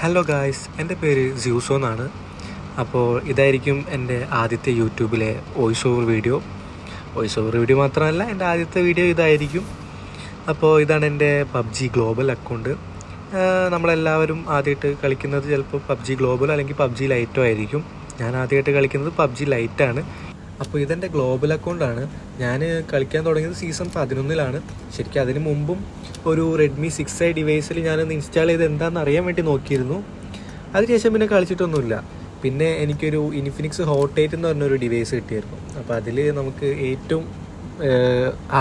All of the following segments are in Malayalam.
ഹലോ ഗായ്സ്, എൻ്റെ പേര് ജ്യൂസോ എന്നാണ്. അപ്പോൾ ഇതായിരിക്കും എൻ്റെ ആദ്യത്തെ യൂട്യൂബിലെ വോയിസ് ഓവർ വീഡിയോ മാത്രമല്ല, എൻ്റെ ആദ്യത്തെ വീഡിയോ ഇതായിരിക്കും. അപ്പോൾ ഇതാണ് എൻ്റെ പബ്ജി ഗ്ലോബൽ അക്കൗണ്ട്. നമ്മളെല്ലാവരും ആദ്യമായിട്ട് കളിക്കുന്നത് ചിലപ്പോൾ പബ്ജി ഗ്ലോബൽ അല്ലെങ്കിൽ പബ്ജി ലൈറ്റോ ആയിരിക്കും. ഞാൻ ആദ്യമായിട്ട് കളിക്കുന്നത് പബ്ജി ലൈറ്റാണ്. അപ്പോൾ ഇതെൻ്റെ ഗ്ലോബൽ അക്കൗണ്ടാണ്. ഞാൻ കളിക്കാൻ തുടങ്ങിയത് സീസൺ 11 ശരിക്കും അതിന് മുമ്പും ഒരു റെഡ്മി 6i ഡിവൈസിൽ ഞാനൊന്ന് ഇൻസ്റ്റാൾ ചെയ്ത് എന്താണെന്ന് അറിയാൻ വേണ്ടി നോക്കിയിരുന്നു. അതിനുശേഷം പിന്നെ കളിച്ചിട്ടൊന്നുമില്ല. പിന്നെ എനിക്കൊരു ഇൻഫിനിക്സ് ഹോട്ട് 8 എന്ന് പറഞ്ഞൊരു ഡിവൈസ് കിട്ടിയിരുന്നു. അപ്പോൾ അതിൽ നമുക്ക് ഏറ്റവും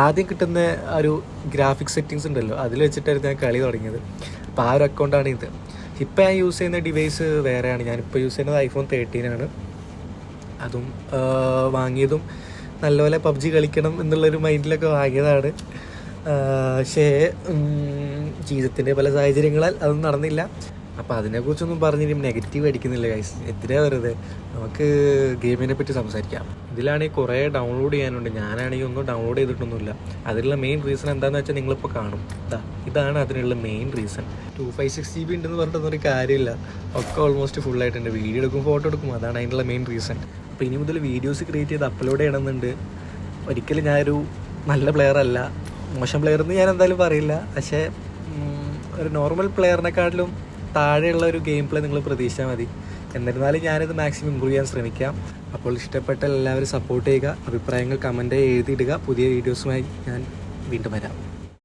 ആദ്യം കിട്ടുന്ന ഒരു ഗ്രാഫിക്സ് സെറ്റിങ്സ് ഉണ്ടല്ലോ, അതിൽ വെച്ചിട്ടായിരുന്നു ഞാൻ കളി തുടങ്ങിയത്. അപ്പോൾ ആ ഒരു അക്കൗണ്ടാണ് ഇത്. ഇപ്പോൾ ഞാൻ യൂസ് ചെയ്യുന്ന ഡിവൈസ് വേറെയാണ്. ഞാനിപ്പോൾ യൂസ് ചെയ്യുന്നത് iPhone 13 അതും വാങ്ങിയതും നല്ലപോലെ പബ്ജി കളിക്കണം എന്നുള്ളൊരു മൈൻഡിലൊക്കെ വാങ്ങിയതാണ്. പക്ഷേ ജീവിതത്തിൻ്റെ പല സാഹചര്യങ്ങളാൽ അതൊന്നും നടന്നില്ല. അപ്പോൾ അതിനെക്കുറിച്ചൊന്നും പറഞ്ഞിട്ട് നെഗറ്റീവ് അടിക്കുന്നില്ല ഗൈസ്, എന്തിനാ വെറുതെ. നമുക്ക് ഗെയിമിനെ പറ്റി സംസാരിക്കാം. ഇതിലാണെങ്കിൽ കുറേ ഡൗൺലോഡ് ചെയ്യാനുണ്ട്. ഞാനാണെങ്കിൽ ഒന്നും ഡൗൺലോഡ് ചെയ്തിട്ടൊന്നുമില്ല. അതിനുള്ള മെയിൻ റീസൺ എന്താണെന്ന് വെച്ചാൽ നിങ്ങളിപ്പോൾ കാണും. ഇതാണ് അതിനുള്ള മെയിൻ റീസൺ. 256 GB ഉണ്ടെന്ന് പറഞ്ഞിട്ടൊന്നും കാര്യമില്ല. ഒക്കെ ഓൾമോസ്റ്റ് ഫുള്ളായിട്ടുണ്ട്. വീഡിയോ എടുക്കും, ഫോട്ടോ എടുക്കും, അതാണ് അതിനുള്ള മെയിൻ റീസൺ. അപ്പോൾ ഇനി മുതൽ വീഡിയോസ് ക്രിയേറ്റ് ചെയ്ത് അപ്ലോഡ് ചെയ്യണമെന്നുണ്ട്. ഒരിക്കലും ഞാനൊരു നല്ല പ്ലെയർ അല്ല, മോശം പ്ലെയർ എന്ന് ഞാൻ എന്തായാലും പറയില്ല. പക്ഷേ ഒരു നോർമൽ പ്ലെയറിനെക്കാട്ടിലും താഴെയുള്ള ഒരു ഗെയിം പ്ലേ നിങ്ങൾ പ്രതീക്ഷിച്ചാൽ മതി. എന്നിരുന്നാലും ഞാനിത് മാക്സിമം ഇമ്പ്രൂവ് ചെയ്യാൻ ശ്രമിക്കാം. അപ്പോൾ ഇഷ്ടപ്പെട്ട എല്ലാവരും സപ്പോർട്ട് ചെയ്യുക. അഭിപ്രായങ്ങൾ കമൻറ്റ് എഴുതിയിടുക. പുതിയ വീഡിയോസുമായി ഞാൻ വീണ്ടും വരാം.